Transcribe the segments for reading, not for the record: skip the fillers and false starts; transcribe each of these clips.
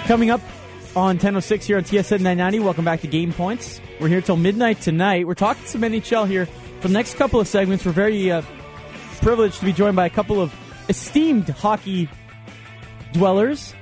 Coming up on 10:06 here on TSN 990. Welcome back to GamePoints. We're here till midnight tonight. We're talking some NHL here for the next couple of segments. We're very privileged to be joined by a couple of esteemed hockey dwellers,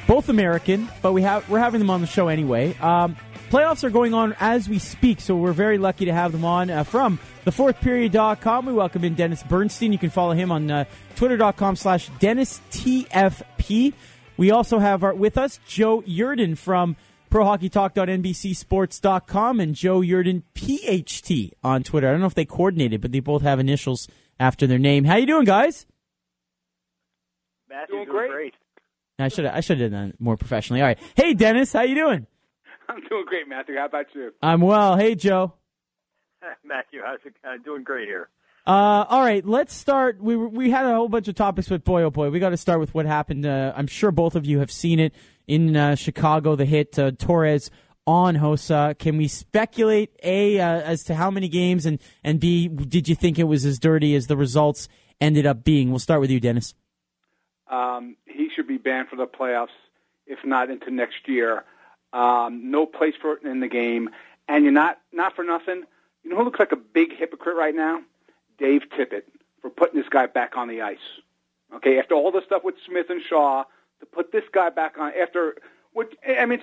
both American, but we're having them on the show anyway. Playoffs are going on as we speak, so we're very lucky to have them on from thefourthperiod.com. We welcome in Dennis Bernstein. You can follow him on twitter.com/DennisTFP. We also have with us Joe Yerdon from ProHockeyTalk.NBCSports.com and Joe Yerdon PHT on Twitter. I don't know if they coordinated, but they both have initials after their name. How you doing, guys? Matthew, doing great. I should have done that more professionally. All right. Hey, Dennis, how you doing? I'm doing great, Matthew. How about you? I'm well. Hey, Joe. Matthew, how's it? Doing great here. All right, let's start. We had a whole bunch of topics, but boy, oh boy, we got to start with what happened. I'm sure both of you have seen it in Chicago, the hit Torres on Hossa. Can we speculate, A, as to how many games, and B, did you think it was as dirty as the results ended up being? We'll start with you, Dennis. He should be banned for the playoffs, if not into next year. No place for it in the game. And you're not for nothing. You know who looks like a big hypocrite right now? Dave Tippett, for putting this guy back on the ice. Okay, after all the stuff with Smith and Shaw, to put this guy back on it's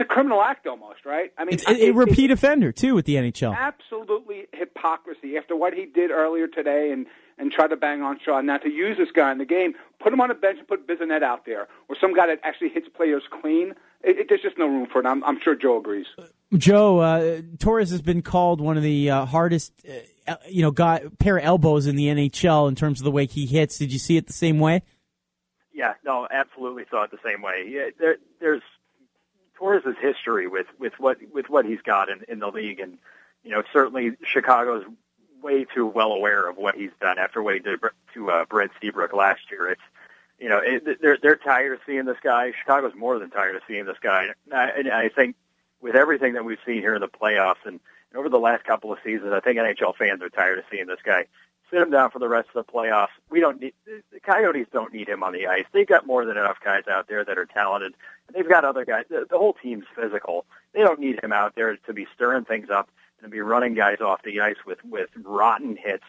a criminal act almost, right? I mean, it's a repeat offender too with the NHL. Absolutely hypocrisy after what he did earlier today and try to bang on Shaw. Now to use this guy in the game, put him on a bench and put Bissonnette out there, or some guy that actually hits players clean. There's just no room for it. I'm sure Joe agrees. Joe, Torres has been called one of the hardest, pair of elbows in the NHL in terms of the way he hits. Did you see it the same way? Yeah, no, absolutely saw it the same way. Yeah, there's Torres' history with what he's got in the league, and certainly Chicago's way too well aware of what he's done after what he did to Brent Seabrook last year. They're tired of seeing this guy. Chicago's more than tired of seeing this guy. And I think with everything that we've seen here in the playoffs and over the last couple of seasons, I think NHL fans are tired of seeing this guy. Sit him down for the rest of the playoffs. The Coyotes don't need him on the ice. They've got more than enough guys out there that are talented. And they've got other guys. The whole team's physical. They don't need him out there to be stirring things up and to be running guys off the ice with rotten hits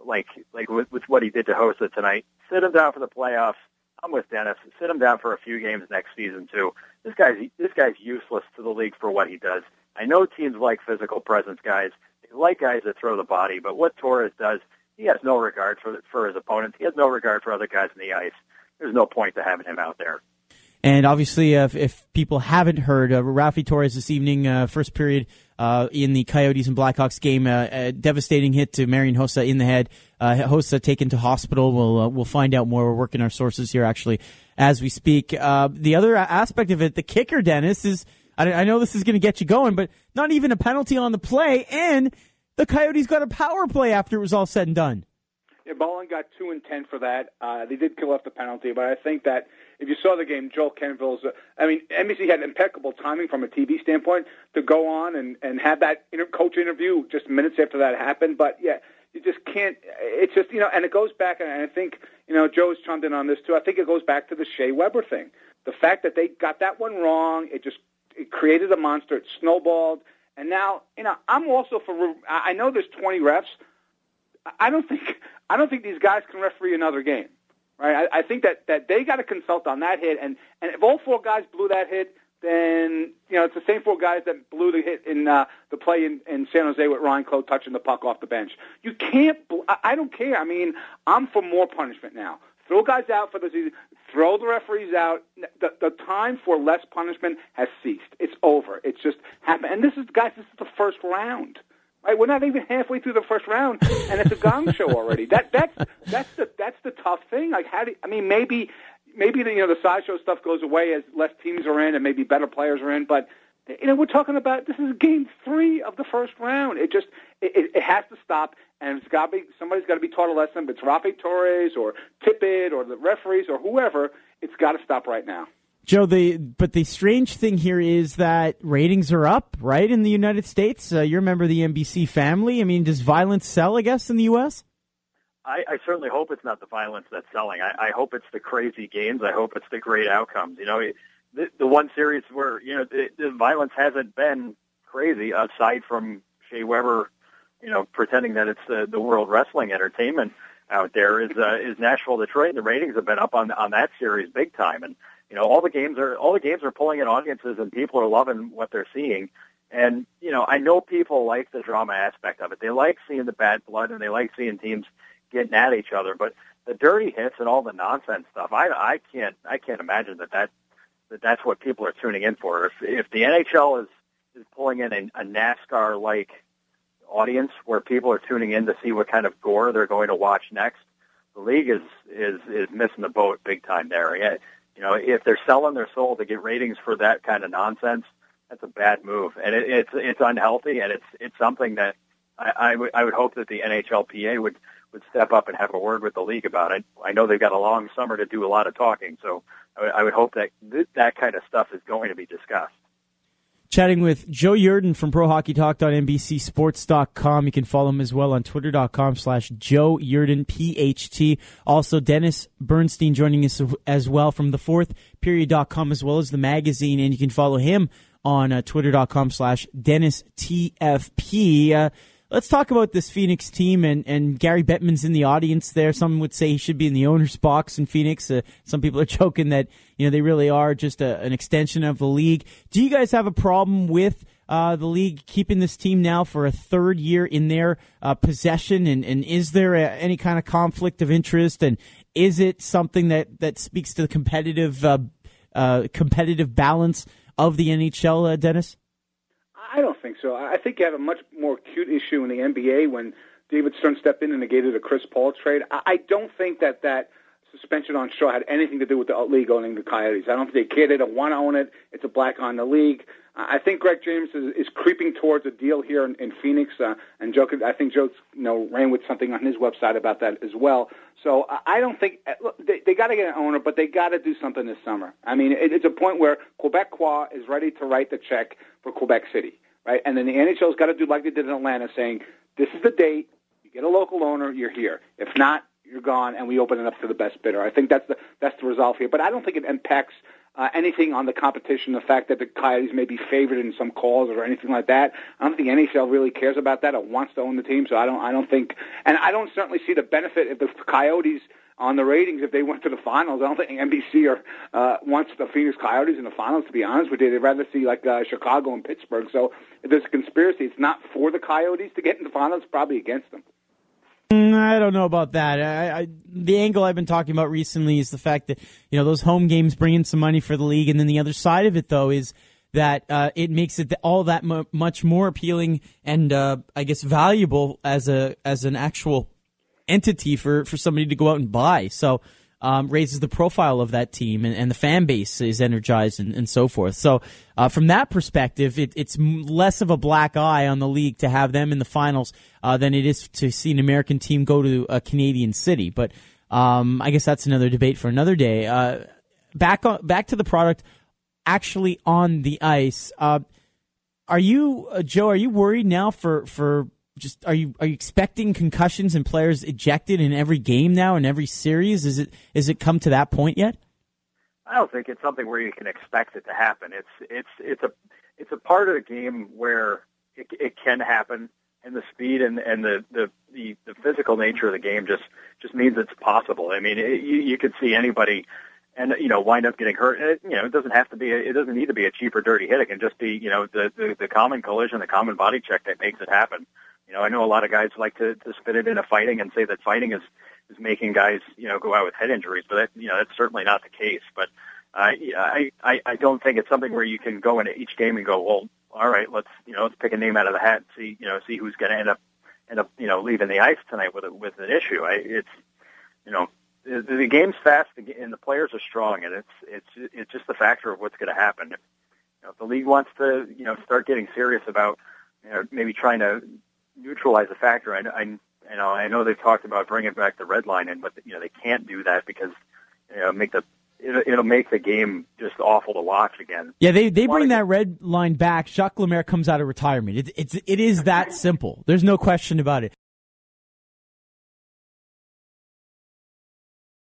like with what he did to Hossa tonight. Sit him down for the playoffs. I'm with Dennis. Sit him down for a few games next season too. This guy's useless to the league for what he does. I know teams like physical presence guys. They like guys that throw the body, but what Torres does, he has no regard for his opponents. He has no regard for other guys on the ice. There's no point to having him out there. And obviously, if people haven't heard, Ralphie Torres this evening, first period in the Coyotes and Blackhawks game, a devastating hit to Marian Hossa in the head. Hossa taken to hospital. We'll find out more. We're working our sources here actually as we speak. The other aspect of it, the kicker, Dennis, is I know this is going to get you going, but not even a penalty on the play, and the Coyotes got a power play after it was all said and done. Yeah, Bolin got 2 and 10 for that. They did kill off the penalty, but I think that if you saw the game, Joel Kenville's, NBC had impeccable timing from a TV standpoint to go on and have that coach interview just minutes after that happened. But, yeah, you just can't, it's just, and it goes back, and I think, Joe's chimed in on this too, I think it goes back to the Shea Weber thing. The fact that they got that one wrong, it created a monster, it snowballed, and now, I'm also I know there's 20 refs. I don't think these guys can referee another game, right? I think that they got to consult on that hit, and if all 4 guys blew that hit, then it's the same 4 guys that blew the hit in the play in San Jose with Ryan Clough touching the puck off the bench. You can't. I don't care. I mean, I'm for more punishment now. Throw guys out for the season. Throw the referees out. The time for less punishment has ceased. It's over. It's just happened. And this is the first round. Right? We're not even halfway through the first round, and it's a gong show already. That's the tough thing. Like, maybe the sideshow stuff goes away as less teams are in and maybe better players are in. But we're talking about this is game 3 of the first round. It has to stop, and somebody's got to be taught a lesson. If it's Rafi Torres or Tippett or the referees or whoever, it's got to stop right now. Joe, but the strange thing here is that ratings are up, right, in the United States. You're a member of the NBC family. I mean, does violence sell, I guess, in the U.S.? I certainly hope it's not the violence that's selling. I hope it's the crazy games. I hope it's the great outcomes. the one series where the violence hasn't been crazy, aside from Shea Weber, pretending that it's the World Wrestling Entertainment out there, is Nashville Detroit. The ratings have been up on that series big time, and all the games are pulling in audiences, and people are loving what they're seeing. And I know people like the drama aspect of it. They like seeing the bad blood, and they like seeing teams getting at each other. But the dirty hits and all the nonsense stuff, I can't imagine that's what people are tuning in for. If the NHL is pulling in a NASCAR-like audience where people are tuning in to see what kind of gore they're going to watch next, the league is missing the boat big time there. If they're selling their soul to get ratings for that kind of nonsense, that's a bad move, and it's unhealthy, and it's something that I would hope that the NHLPA would step up and have a word with the league about it. I know they've got a long summer to do a lot of talking, so I would hope that that kind of stuff is going to be discussed. Chatting with Joe Yerdon from ProHockeyTalk.NBCSports.com. You can follow him as well on Twitter.com/Joe Yerdon, PHT. Also, Dennis Bernstein joining us as well from thefourthperiod.com as well as the magazine. And you can follow him on Twitter.com/DennisTFP. Let's talk about this Phoenix team, and Gary Bettman's in the audience there. Some would say he should be in the owner's box in Phoenix. Some people are joking that they really are just an extension of the league. Do you guys have a problem with the league keeping this team now for a third year in their possession? And is there any kind of conflict of interest? And is it something that speaks to the competitive balance of the NHL, Dennis? I don't think so. I think you have a much more acute issue in the NBA when David Stern stepped in and negated the Chris Paul trade. I don't think that suspension on Shaw had anything to do with the league owning the Coyotes. I don't think they care. They don't want to own it. It's a black on the league. I think Greg James is creeping towards a deal here in Phoenix, and I think Joe ran with something on his website about that as well. So I don't think they got to get an owner, but they got to do something this summer. I mean, it's a point where Quebecois is ready to write the check for Quebec City, right? And then the NHL's got to do like they did in Atlanta, saying this is the date. You get a local owner, you're here. If not, you're gone, and we open it up to the best bidder. I think that's the resolve here. But I don't think it impacts anything on the competition, the fact that the Coyotes may be favored in some calls or anything like that. I don't think NHL really cares about that or wants to own the team, so I don't think, and I don't certainly see the benefit if the Coyotes on the ratings if they went to the finals. I don't think NBC wants the Phoenix Coyotes in the finals, to be honest with you. They'd rather see like Chicago and Pittsburgh. So if there's a conspiracy, it's not for the Coyotes to get in the finals, it's probably against them. I don't know about that. The angle I've been talking about recently is the fact that those home games bring in some money for the league, and then the other side of it, though, is that it makes it all that much more appealing and I guess valuable as an actual entity for somebody to go out and buy. So raises the profile of that team, and the fan base is energized and so forth. So from that perspective, it's less of a black eye on the league to have them in the finals than it is to see an American team go to a Canadian city. But I guess that's another debate for another day. Back to the product actually on the ice. Are you, Joe? Are you worried now for? Just are you expecting concussions and players ejected in every game now, in every series? Is it come to that point yet? I don't think it's something where you can expect it to happen. It's a part of the game where it can happen, and the speed and the physical nature of the game just means it's possible. I mean, you could see anybody and wind up getting hurt. And it doesn't need to be a cheap or dirty hit. It can just be the common collision, the common body check that makes it happen. I know a lot of guys like to spit it into fighting and say that fighting is making guys, go out with head injuries, but that's certainly not the case. But I don't think it's something where you can go into each game and go, well, all right, let's pick a name out of the hat and see who's going to end up leaving the ice tonight with an issue. The game's fast and the players are strong, and it's just the factor of what's going to happen. If the league wants to start getting serious about maybe trying to neutralize the factor. I know they've talked about bringing back the red line but they can't do that because it'll make the game just awful to watch again. Yeah, they bring that red line back. Jacques Lemaire comes out of retirement. It is that simple. There's no question about it.